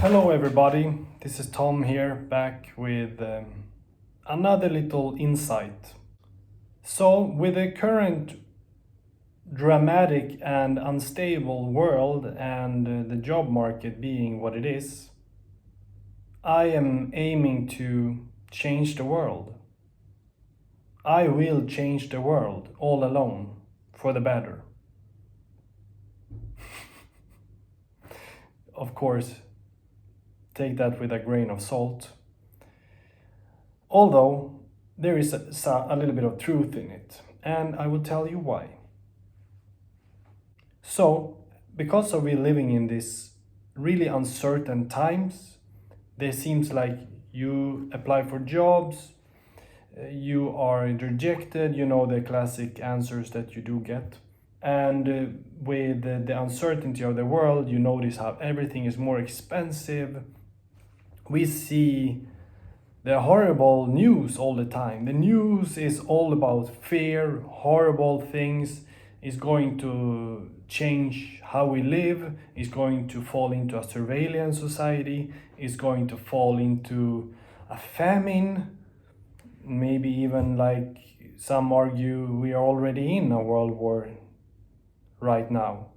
Hello, everybody. This is Tom here, back with another little insight. So, with the current dramatic and unstable world and the job market being what it is, I am aiming to change the world. I will change the world all alone for the better. Of course, take that with a grain of salt. Although there is a little bit of truth in it, and I will tell you why. So, because of we living in this really uncertain times, there seems like you apply for jobs, you are rejected, you know the classic answers that you do get. And with the uncertainty of the world, you notice how everything is more expensive. We see the horrible news all the time. The news is all about fear, horrible things, is going to change how we live, is going to fall into a surveillance society, is going to fall into a famine, maybe even like some argue we are already in a world war right now,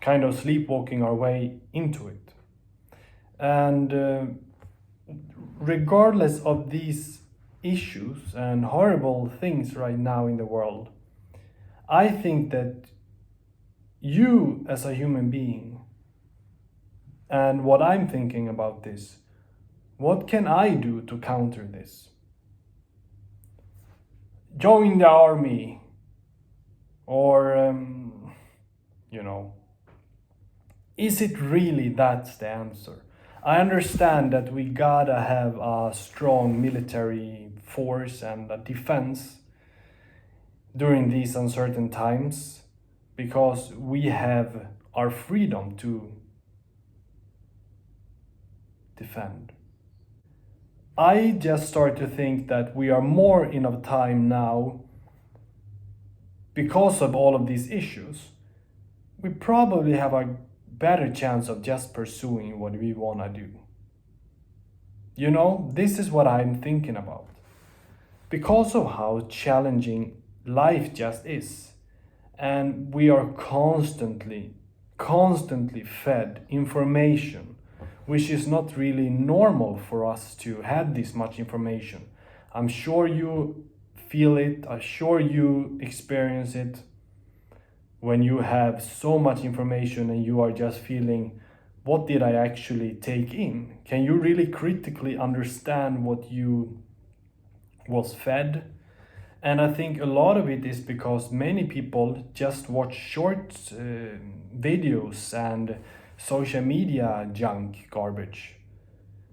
kind of sleepwalking our way into it. And regardless of these issues and horrible things right now in the world, I think that you as a human being, and what I'm thinking about this, what can I do to counter this? Join the army, or, is it really that's the answer? I understand that we gotta have a strong military force and a defense during these uncertain times because we have our freedom to defend. I just start to think that we are more in a time now because of all of these issues. We probably have a better chance of just pursuing what we want to do. You know, this is what I'm thinking about. Because of how challenging life just is, and we are constantly fed information which is not really normal for us to have this much information. I'm sure you feel it, I'm sure you experience it when you have so much information and you are just feeling, what did I actually take in? Can you really critically understand what you was fed? And I think a lot of it is because many people just watch short videos and social media junk garbage.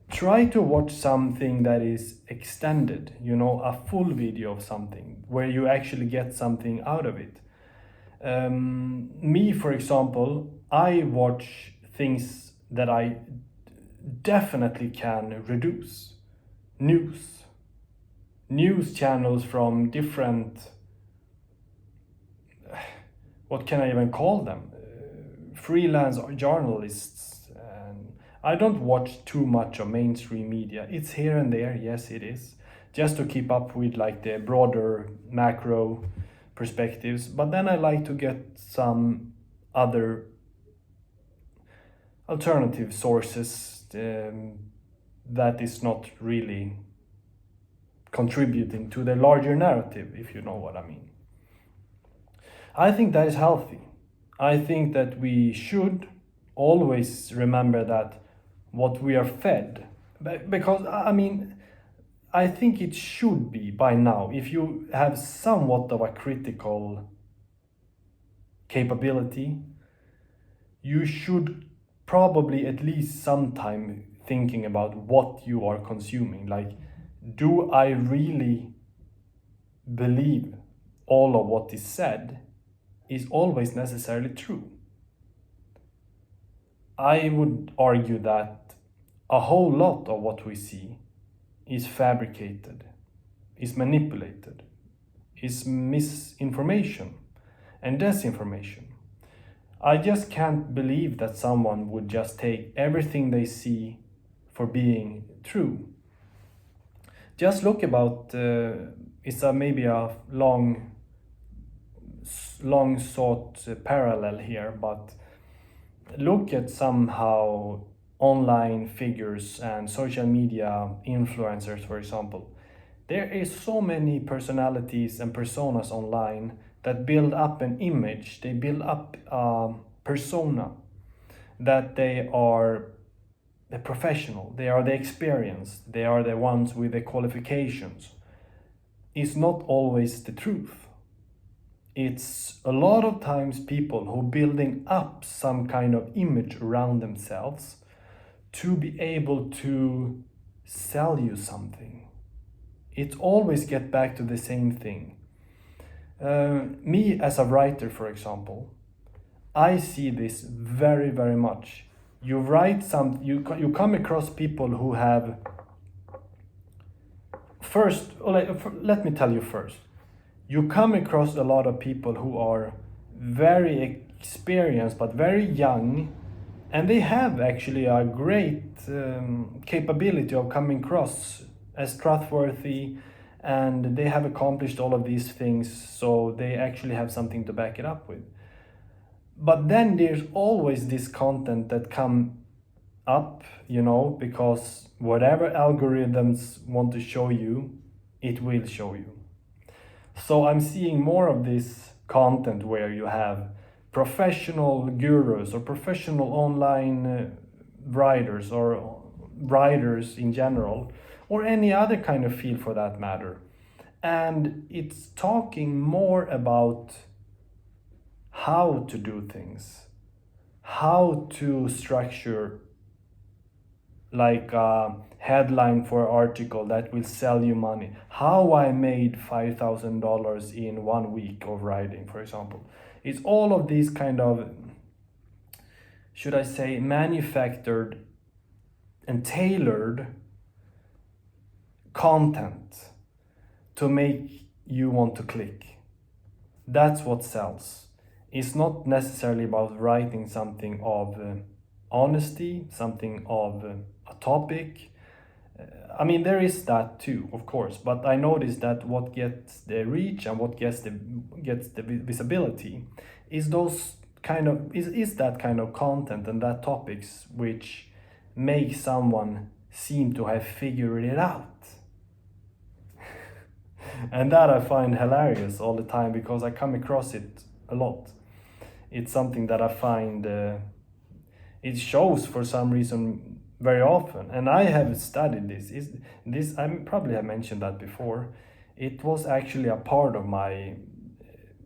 Try to watch something that is extended, a full video of something where you actually get something out of it. Me, for example, I watch things that I definitely can reduce. News channels from different, what can I even call them? Freelance journalists. And I don't watch too much of mainstream media. It's here and there, yes, it is, just to keep up with like the broader macro perspectives. But then I like to get some other alternative sources that is not really contributing to the larger narrative, if you know what I mean. I think that is healthy. I think that we should always remember that what we are fed, because I think it should be by now, if you have somewhat of a critical capability, you should probably at least sometime thinking about what you are consuming. Like, do I really believe all of what is said is always necessarily true? I would argue that a whole lot of what we see is fabricated, is manipulated, is misinformation and disinformation. I just can't believe that someone would just take everything they see for being true. Just look about, it's maybe a long sought parallel here, but look at somehow online figures and social media influencers, for example. There is so many personalities and personas online that build up an image, they build up a persona, that they are the professional, they are the experienced, they are the ones with the qualifications. Is not always the truth. It's a lot of times people who building up some kind of image around themselves to be able to sell you something. It always get back to the same thing. Me as a writer, for example, I see this very, very much. You write you come across people who have, first, let me tell you first, you come across a lot of people who are very experienced but very young, and they have actually a great capability of coming across as trustworthy, and they have accomplished all of these things, so they actually have something to back it up with. But then there's always this content that come up, because whatever algorithms want to show you, it will show you. So I'm seeing more of this content where you have professional gurus or professional online writers or writers in general, or any other kind of field for that matter. And it's talking more about how to do things, how to structure like a headline for an article that will sell you money. How I made $5,000 in 1 week of writing, for example. It's all of these kind of, should I say, manufactured and tailored content to make you want to click. That's what sells. It's not necessarily about writing something of honesty, something of a topic. I mean, there is that too, of course, but I noticed that what gets the reach and what gets the visibility is those kind of is that kind of content and that topics which make someone seem to have figured it out. And that I find hilarious all the time because I come across it a lot. It's something that I find it shows for some reason very often, and I have studied this. I probably have mentioned that before. It was actually a part of my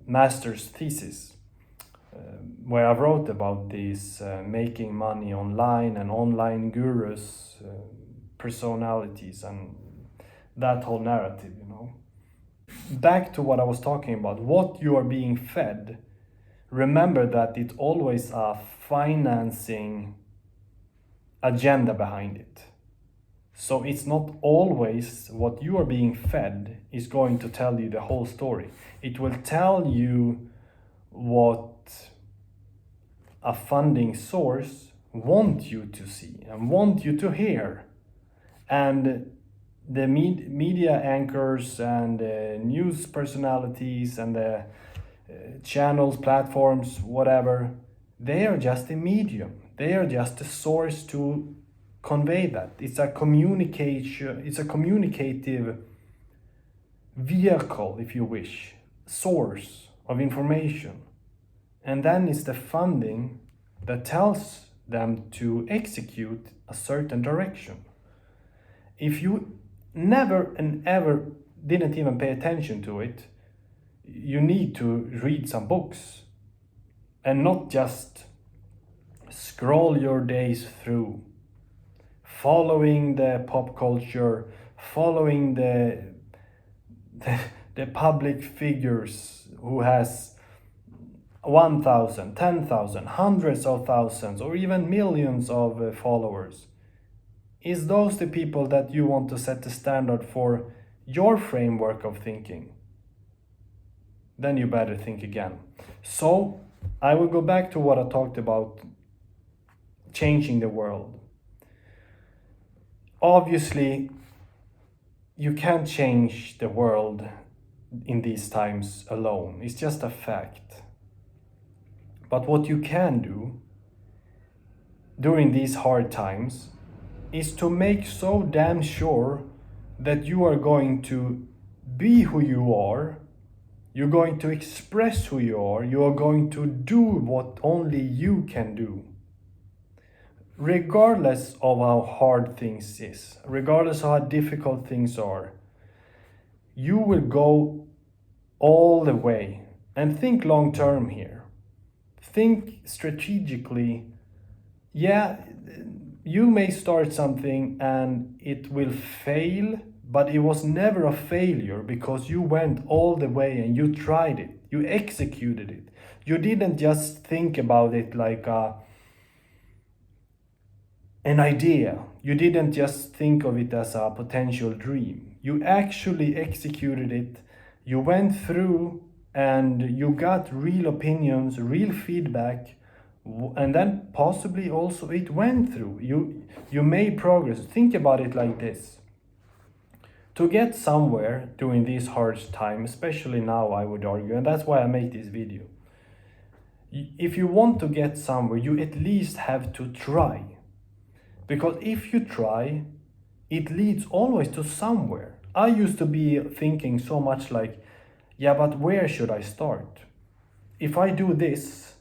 master's thesis, where I wrote about these making money online and online gurus, personalities, and that whole narrative. Back to what I was talking about, what you are being fed. Remember that it's always a financing agenda behind it. So it's not always what you are being fed is going to tell you the whole story. It will tell you what a funding source want you to see and want you to hear. And the media anchors and news personalities and the channels, platforms, whatever, they are just a medium. They are just a source to convey that. It's a communication, it's a communicative vehicle, if you wish, source of information. And then it's the funding that tells them to execute a certain direction. If you never and ever didn't even pay attention to it, you need to read some books and not just scroll your days through following the pop culture, following the public figures who has 1,000, 10,000, hundreds of thousands, or even millions of followers. Is those the people that you want to set the standard for your framework of thinking? Then you better think again. So I will go back to what I talked about, changing the world. Obviously, you can't change the world in these times alone. It's just a fact. But what you can do during these hard times is to make so damn sure that you are going to be who you are, you're going to express who you are going to do what only you can do. Regardless of how hard things is, regardless of how difficult things are, you will go all the way. And think long term here. Think strategically. Yeah, you may start something and it will fail, but it was never a failure because you went all the way and you tried it. You executed it. You didn't just think about it like an idea. You didn't just think of it as a potential dream. You actually executed it. You went through and you got real opinions, real feedback, and then possibly also it went through. You made progress. Think about it like this. To get somewhere during these hard times, especially now, I would argue, and that's why I make this video. If you want to get somewhere, you at least have to try. Because if you try, it leads always to somewhere. I used to be thinking so much like, yeah, but where should I start? If I do this,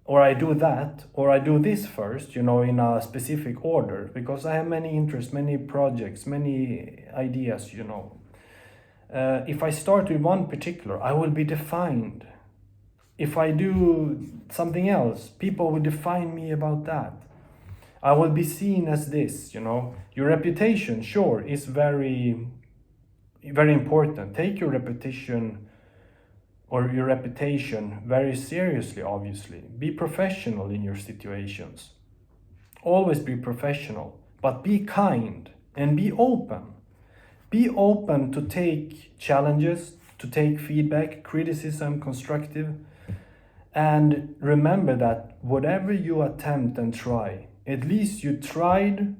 or I do that, or I do this first, in a specific order, because I have many interests, many projects, many ideas, If I start with one particular, I will be defined. If I do something else, people will define me about that. I will be seen as this, Your reputation, sure, is very, very important. Take your reputation very seriously, obviously. Be professional in your situations. Always be professional, but be kind and be open. Be open to take challenges, to take feedback, criticism, constructive. And remember that whatever you attempt and try, at least you tried,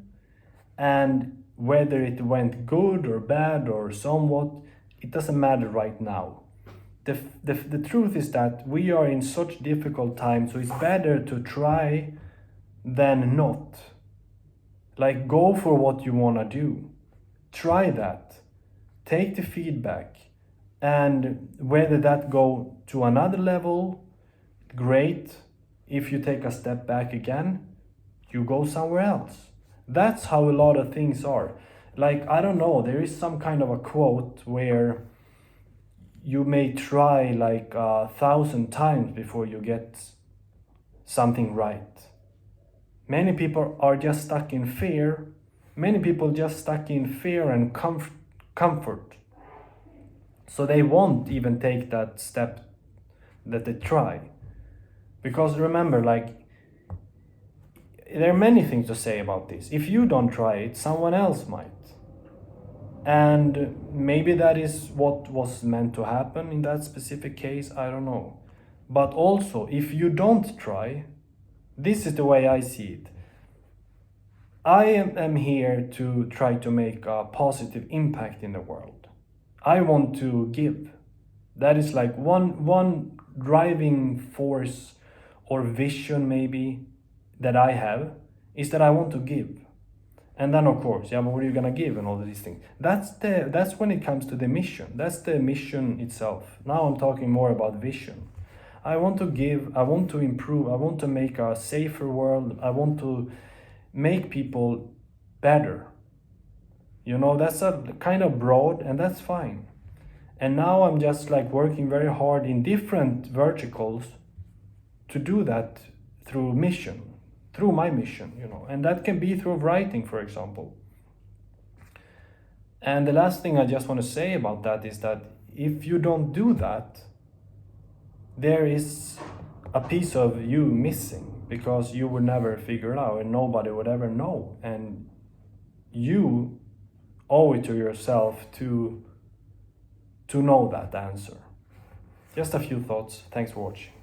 and whether it went good or bad or somewhat, it doesn't matter right now. The truth is that we are in such difficult times, so it's better to try than not. Like, go for what you want to do. Try that. Take the feedback. And whether that go to another level, great. If you take a step back again, you go somewhere else. That's how a lot of things are. Like, I don't know, there is some kind of a quote where you may try like 1,000 times before you get something right. Many people are just stuck in fear. Many people just stuck in fear and comfort. So they won't even take that step that they try. Because remember, like, there are many things to say about this. If you don't try it, someone else might. And maybe that is what was meant to happen in that specific case, I don't know. But also, if you don't try, this is the way I see it. I am here to try to make a positive impact in the world. I want to give. That is like one driving force or vision maybe that I have, is that I want to give. And then of course, but what are you gonna give and all of these things? That's when it comes to the mission. That's the mission itself. Now I'm talking more about vision. I want to give, I want to improve, I want to make a safer world, I want to make people better. That's a kind of broad, and that's fine. And now I'm just like working very hard in different verticals to do that through my mission, and that can be through writing, for example. And the last thing I just want to say about that is that if you don't do that, there is a piece of you missing, because you would never figure it out and nobody would ever know, and you owe it to yourself to know that answer. Just a few thoughts. Thanks for watching.